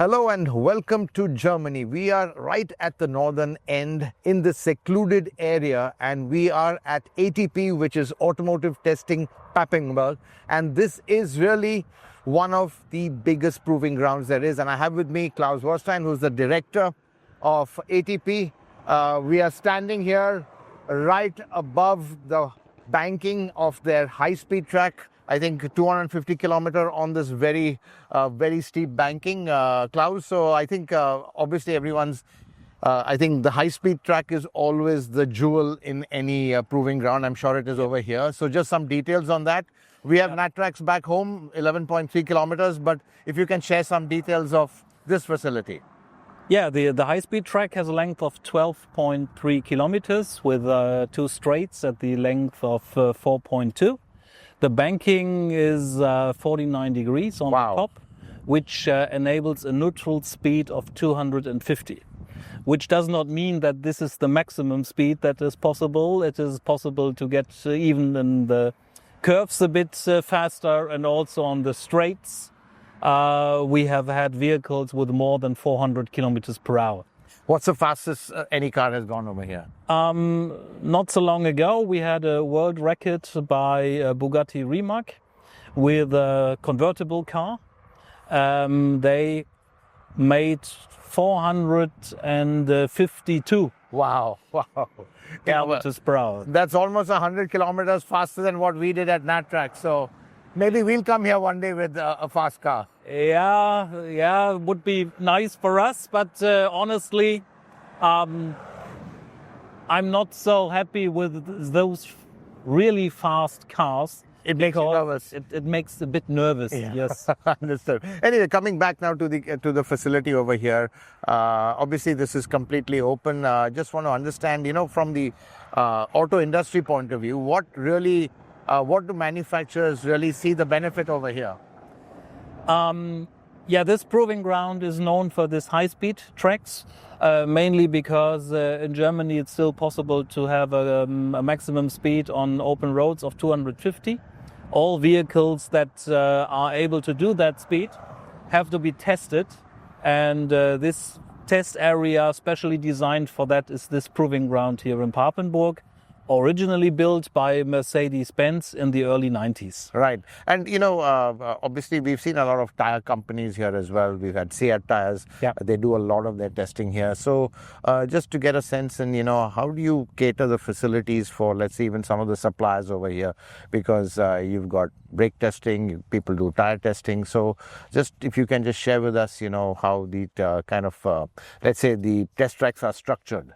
Hello and welcome to Germany. We are right at the northern end in this secluded area, and we are at ATP, which is Automotive Testing Papenburg. And this is really one of the biggest proving grounds there is. And I have with me Klauss Vosteen, who's the director of ATP. We are standing here right above the banking of their high-speed track. I think 250 kilometer on this very steep banking, Klauss. So I think obviously everyone's, I think the high-speed track is always the jewel in any proving ground. I'm sure it is over here. So just some details on that. We have nat tracks back home, 11.3 kilometers, but if you can share some details of this facility. Yeah, the high-speed track has a length of 12.3 kilometers with two straights at the length of 4.2. The banking is 49 degrees on the top, which enables a neutral speed of 250, which does not mean that this is the maximum speed that is possible. It is possible to get even in the curves a bit faster, and also on the straights. We have had vehicles with more than 400 kilometers per hour. What's the fastest any car has gone over here? Not so long ago, we had a world record by Bugatti Rimac with a convertible car. They made 452 kilometers per hour. That's almost 100 kilometers faster than what we did at nat track. So maybe we'll come here one day with a fast car. Yeah, would be nice for us, but honestly, I'm not so happy with those really fast cars. It makes you nervous. It makes a bit nervous. Yeah. Yes. Understood. Anyway, coming back now to the facility over here. Obviously, this is completely open. Just want to understand, from the auto industry point of view, what do manufacturers really see the benefit over here? This proving ground is known for this high-speed tracks, mainly because in Germany it's still possible to have a maximum speed on open roads of 250. All vehicles that are able to do that speed have to be tested, and this test area specially designed for that is this proving ground here in Papenburg, originally built by Mercedes-Benz in the early 90s. Right. And, obviously we've seen a lot of tire companies here as well. We've had Seat tires. Yeah. They do a lot of their testing here. So just to get a sense in, how do you cater the facilities for, let's say, even some of the suppliers over here? Because you've got brake testing, people do tire testing. So just if you can just share with us, how the let's say the test tracks are structured.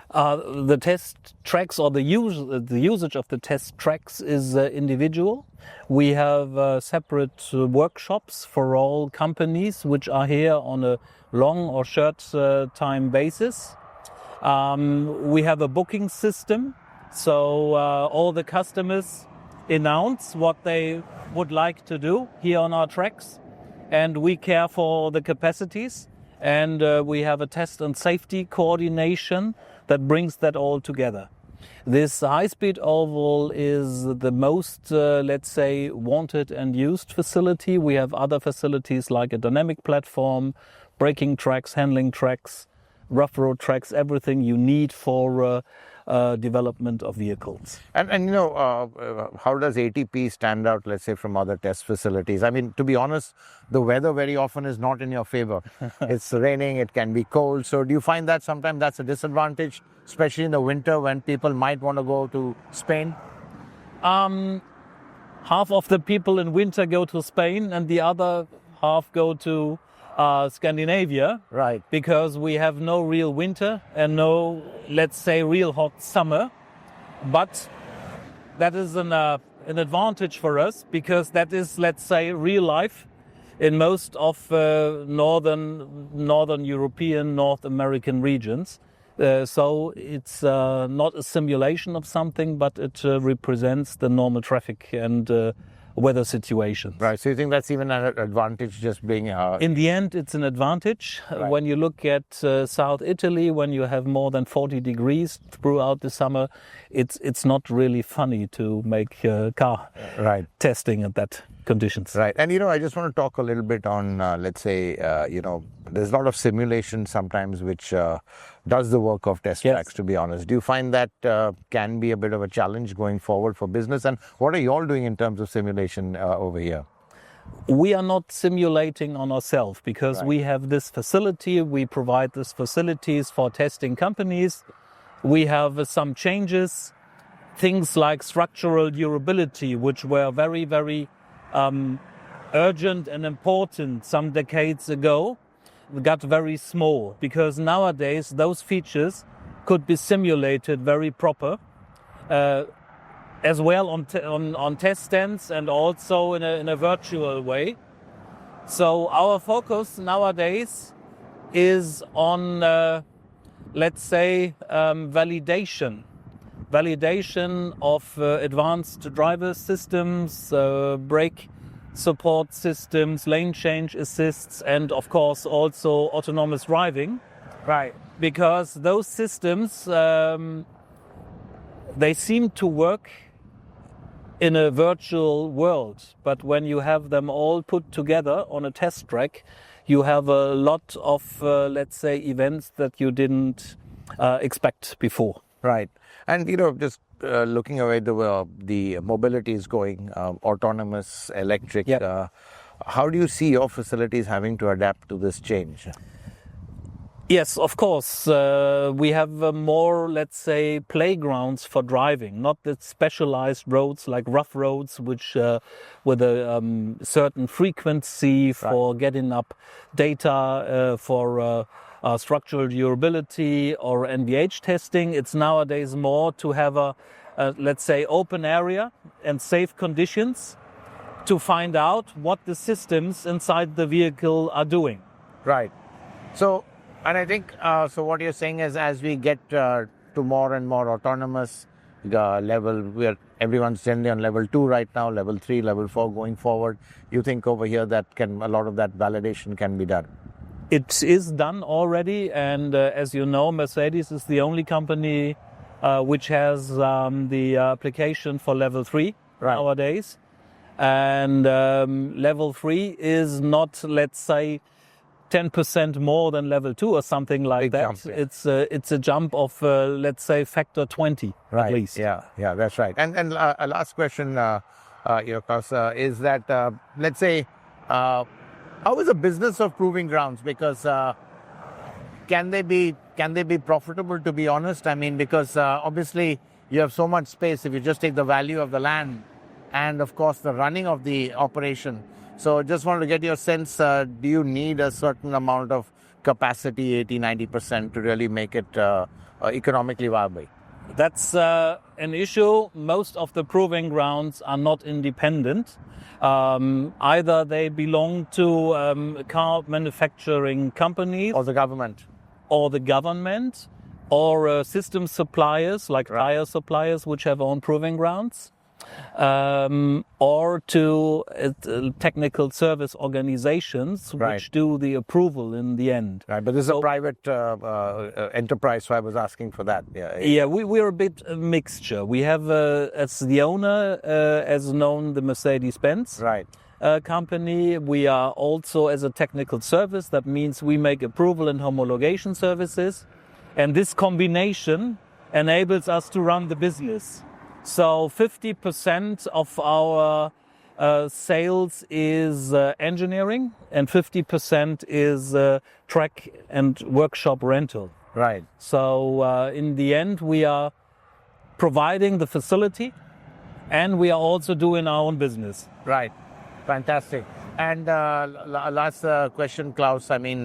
The test tracks or the usage of the test tracks is individual. We have separate workshops for all companies which are here on a long or short time basis. We have a booking system, so all the customers announce what they would like to do here on our tracks, and we care for the capacities, and we have a test and safety coordination that brings that all together. This high-speed oval is the most, let's say, wanted and used facility. We have other facilities like a dynamic platform, braking tracks, handling tracks, rough road tracks, everything you need for development of vehicles. And how does ATP stand out, let's say, from other test facilities? I mean, to be honest, the weather very often is not in your favor. It's raining, it can be cold. So do you find that sometimes that's a disadvantage, especially in the winter when people might want to go to Spain? Half of the people in winter go to Spain and the other half go to Scandinavia, right? Because we have no real winter and no, let's say, real hot summer. But that is an advantage for us, because that is, let's say, real life in most of northern European, North American regions. So it's not a simulation of something, but it represents the normal traffic and weather situations. Right. So you think that's even an advantage, just being in the end, it's an advantage. Right. When you look at South Italy, when you have more than 40 degrees throughout the summer, it's not really funny to make car testing at that. conditions. Right. And, I just want to talk a little bit on, let's say, there's a lot of simulation sometimes which does the work of test tracks, to be honest. Do you find that can be a bit of a challenge going forward for business? And what are you all doing in terms of simulation over here? We are not simulating on ourselves because we have this facility. We provide these facilities for testing companies. We have some changes, things like structural durability, which were very, very urgent and important some decades ago, got very small because nowadays those features could be simulated very proper as well on test stands and also in a virtual way. So our focus nowadays is on, let's say, validation of advanced driver systems, brake support systems, lane change assists, and of course also autonomous driving. Right. Because those systems, they seem to work in a virtual world, but when you have them all put together on a test track, you have a lot of, let's say, events that you didn't expect before. Right. And, just looking away the mobility is going, autonomous, electric. How do you see your facilities having to adapt to this change? Yes, of course. We have more, let's say, playgrounds for driving, not the specialized roads like rough roads, which with a certain frequency for getting up data for structural durability or NVH testing. It's nowadays more to have a let's say, open area and safe conditions to find out what the systems inside the vehicle are doing. Right. So, and I think, so what you're saying is as we get to more and more autonomous level, everyone's generally on level 2 right now, level 3, level 4 going forward. You think over here that a lot of that validation can be done? It is done already, and as you know, Mercedes is the only company which has the application for level 3 nowadays. And level 3 is not, let's say, 10% more than level 2 or something like that. Jump, It's a jump of, let's say, factor 20 at least. Yeah, that's right. And a last question, Klauss, is that, let's say, how is the business of proving grounds? Because can they be profitable, to be honest? I mean, because obviously you have so much space if you just take the value of the land and, of course, the running of the operation. So just wanted to get your sense, do you need a certain amount of capacity, 80-90%, to really make it economically viable? That's an issue. Most of the proving grounds are not independent. Either they belong to car manufacturing companies or the government, or system suppliers like Tyre suppliers, which have own proving grounds, or to technical service organizations which do the approval in the end. Right, but this is a private enterprise, so I was asking for that. We're a bit a mixture. We have, as the owner, as known, the Mercedes-Benz company. We are also as a technical service. That means we make approval and homologation services. And this combination enables us to run the business. So 50% of our sales is engineering and 50% is track and workshop rental. Right. So in the end, we are providing the facility and we are also doing our own business. Right. Fantastic. And last question, Klauss. I mean,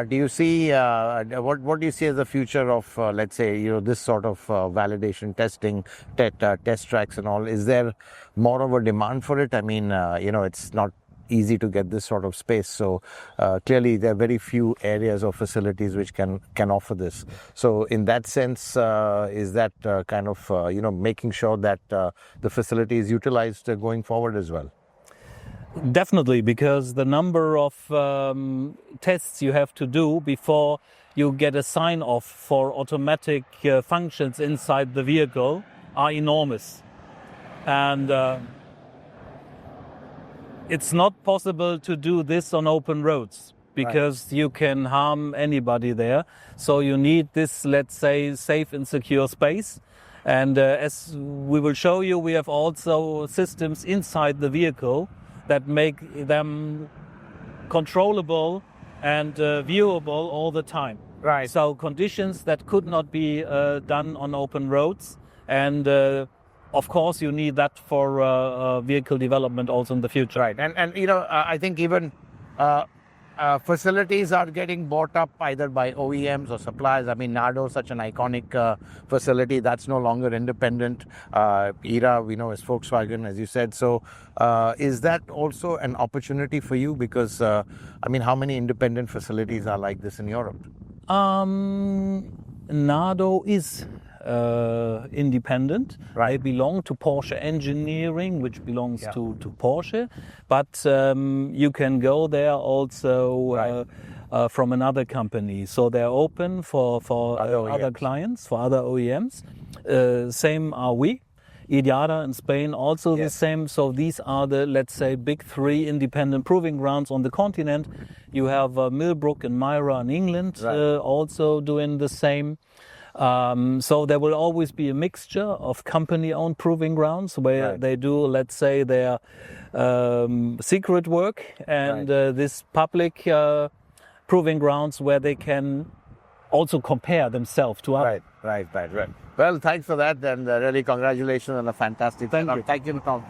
do you see what do you see as the future of, let's say, this sort of validation testing, test tracks and all? Is there more of a demand for it? I mean, it's not easy to get this sort of space. So clearly, there are very few areas or facilities which can offer this. So in that sense, is that kind of making sure that the facility is utilized going forward as well? Definitely, because the number of tests you have to do before you get a sign-off for automatic functions inside the vehicle are enormous. And it's not possible to do this on open roads because you can harm anybody there. So you need this, let's say, safe and secure space. And as we will show you, we have also systems inside the vehicle that make them controllable and viewable all the time. Right. So conditions that could not be done on open roads. And of course, you need that for vehicle development also in the future. Right. And you know, I think even facilities are getting bought up either by OEMs or suppliers. I mean, Nardo, such an iconic facility, that's no longer independent. ERA, we know, is Volkswagen, as you said. So is that also an opportunity for you? Because, I mean, how many independent facilities are like this in Europe? Nardo is independent. Right. They belong to Porsche Engineering, which belongs to Porsche. But you can go there also from another company. So they're open for other clients, for other OEMs. Same are we. IDIADA in Spain also the same. So these are the, let's say, big three independent proving grounds on the continent. You have Millbrook and Myra in England also doing the same. So there will always be a mixture of company-owned proving grounds where they do, let's say, their secret work and this public proving grounds where they can also compare themselves to others. Right. Well, thanks for that, and really congratulations on a fantastic Thank you. Thank you, Tom.